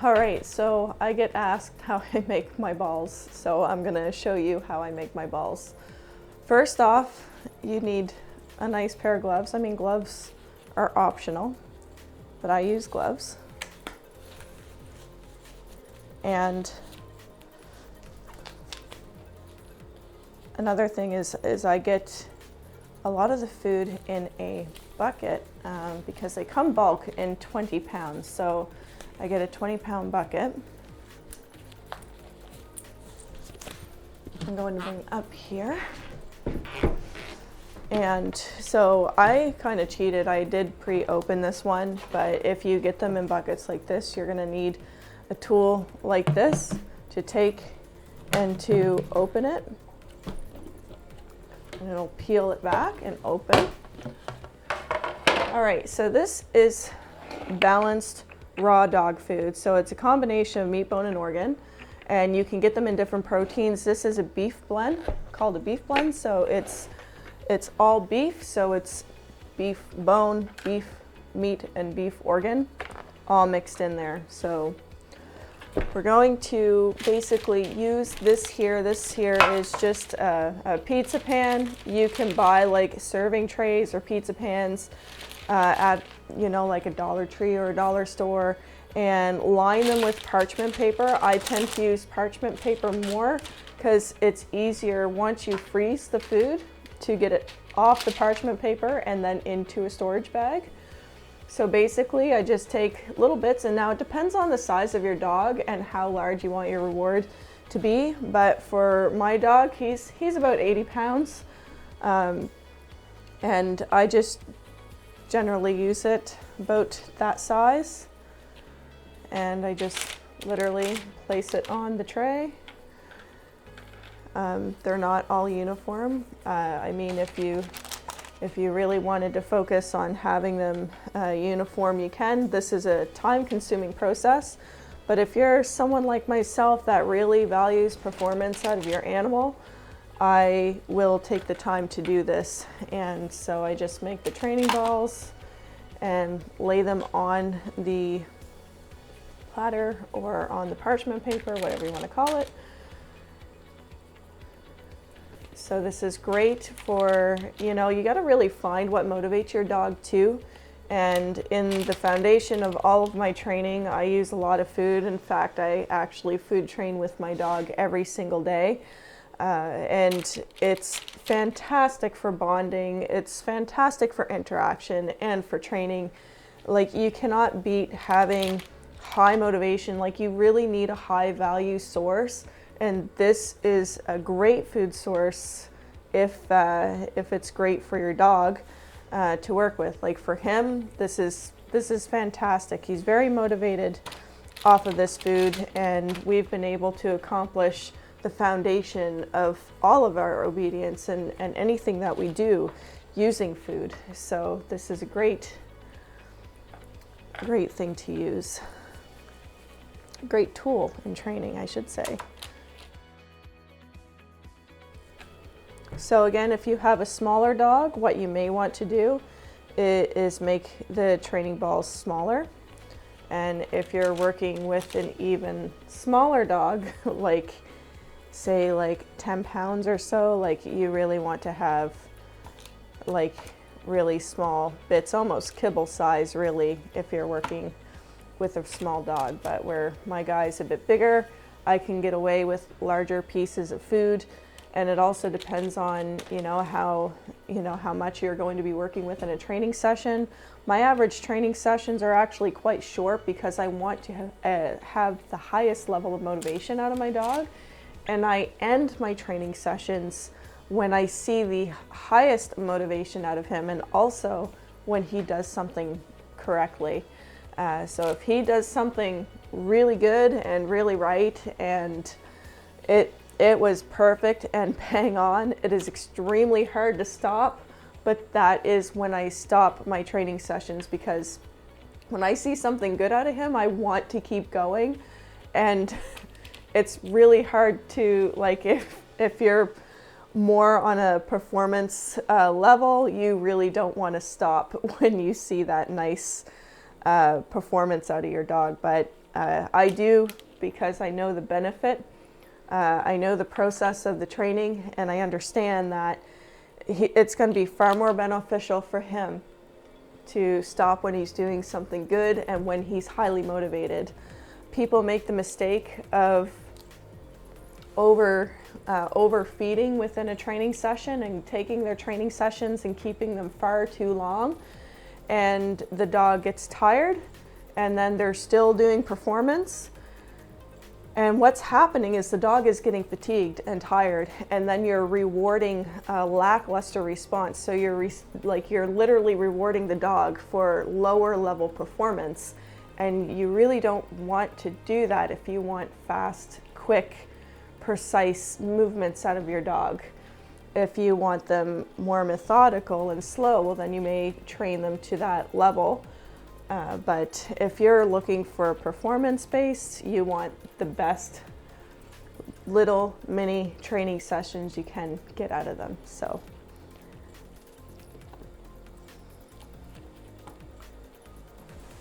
All right, so I get asked how I make my balls, so I'm gonna show you how I make my balls. First off, you need a nice pair of gloves. I mean, gloves are optional, but I use gloves. And another thing is I get a lot of the food in a bucket because they come bulk in 20 pounds. So I get a 20-pound bucket. I'm going to bring up here. And so I kind of cheated. I did pre-open this one, but if you get them in buckets like this, you're gonna need a tool like this to take and to open it. And it'll peel it back and open. All right, so this is balanced raw dog food. So it's a combination of meat, bone, and organ. And you can get them in different proteins. This is a beef blend, called a beef blend. So it's all beef. So it's beef bone, beef meat, and beef organ all mixed in there. So we're going to basically use this here. This here is just a pizza pan. You can buy like serving trays or pizza pans at, you know, like a Dollar Tree or a dollar store, and line them with parchment paper. I tend to use parchment paper more because it's easier once you freeze the food to get it off the parchment paper and then into a storage bag. So basically I just take little bits, and now it depends on the size of your dog and how large you want your reward to be. But for my dog, he's about 80 pounds. And I just generally use it about that size. And I just literally place it on the tray. They're not all uniform. I mean, if you really wanted to focus on having them uniform, you can. This is a time-consuming process, but if you're someone like myself that really values performance out of your animal, I will take the time to do this. And so I just make the training balls and lay them on the platter or on the parchment paper, whatever you want to call it. So this is great for, you know, you got to really find what motivates your dog too. And in the foundation of all of my training, I use a lot of food. In fact, I actually food train with my dog every single day. And it's fantastic for bonding. It's fantastic for interaction and for training. Like, you cannot beat having high motivation. Like, you really need a high value source. And this is a great food source if it's great for your dog to work with. Like for him, this is fantastic. He's very motivated off of this food, and we've been able to accomplish the foundation of all of our obedience and anything that we do using food. So this is a great thing to use. A great tool in training, I should say. So again, if you have a smaller dog, what you may want to do is make the training balls smaller. And if you're working with an even smaller dog, like say like 10 pounds or so, like you really want to have like really small bits, almost kibble size really, if you're working with a small dog. But where my guy's a bit bigger, I can get away with larger pieces of food. And it also depends on, how much you're going to be working with in a training session. My average training sessions are actually quite short because I want to have the highest level of motivation out of my dog. And I end my training sessions when I see the highest motivation out of him, and also when he does something correctly. So if he does something really good and really right, and it was perfect and bang on, it is extremely hard to stop, but that is when I stop my training sessions, because when I see something good out of him, I want to keep going. And it's really hard to, like, if you're more on a performance level, you really don't want to stop when you see that nice performance out of your dog. But I do, because I know the benefit, I know the process of the training, and I understand that it's going to be far more beneficial for him to stop when he's doing something good and when he's highly motivated. People make the mistake of overfeeding within a training session and taking their training sessions and keeping them far too long, and the dog gets tired, and then they're still doing performance, and what's happening is the dog is getting fatigued and tired, and then you're rewarding a lackluster response. So you're literally rewarding the dog for lower level performance, and you really don't want to do that if you want fast, quick, precise movements out of your dog. If you want them more methodical and slow, well, then you may train them to that level. But if you're looking for performance-based, you want the best little mini training sessions you can get out of them. So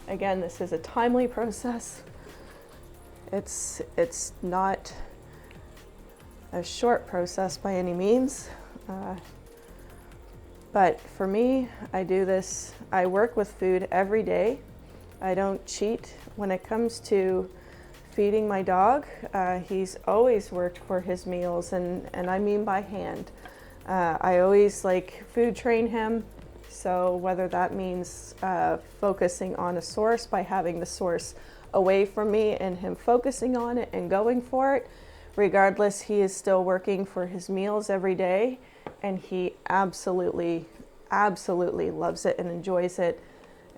again, this is a timely process. It's not a short process by any means. But for me, I do this, I work with food every day. I don't cheat when it comes to feeding my dog. He's always worked for his meals, and I mean by hand. I always food train him. So whether that means focusing on a source by having the source away from me and him focusing on it and going for it, regardless, he is still working for his meals every day, and he absolutely loves it and enjoys it.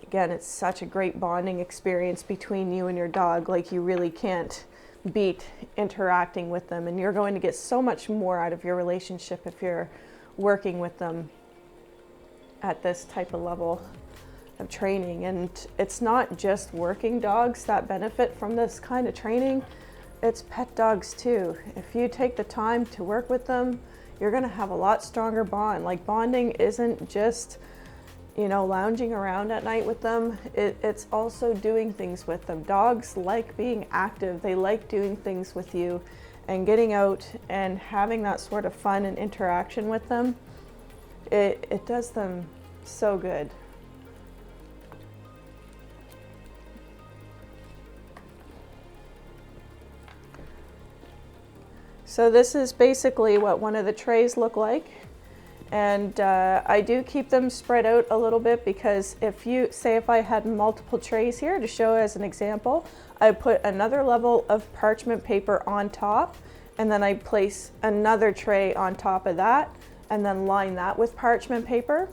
Again, it's such a great bonding experience between you and your dog. You really can't beat interacting with them, and you're going to get so much more out of your relationship if you're working with them at this type of level of training. And it's not just working dogs that benefit from this kind of training. It's pet dogs too. If you take the time to work with them, you're going to have a lot stronger bond. Bonding isn't just, lounging around at night with them. It's also doing things with them. Dogs like being active. They like doing things with you, and getting out and having that sort of fun and interaction with them. It does them so good. So this is basically what one of the trays look like. And I do keep them spread out a little bit, because if I had multiple trays here to show as an example, I put another level of parchment paper on top, and then I place another tray on top of that, and then line that with parchment paper.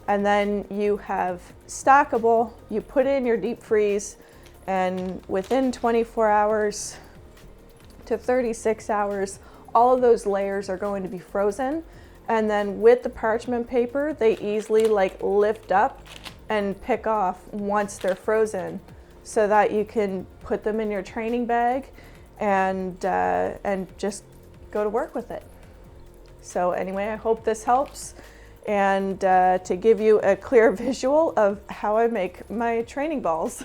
And then you have stackable, you put in your deep freeze, and within 24 hours to 36 hours, all of those layers are going to be frozen. And then with the parchment paper, they easily lift up and pick off once they're frozen, so that you can put them in your training bag and just go to work with it. So anyway, I hope this helps, and to give you a clear visual of how I make my training balls.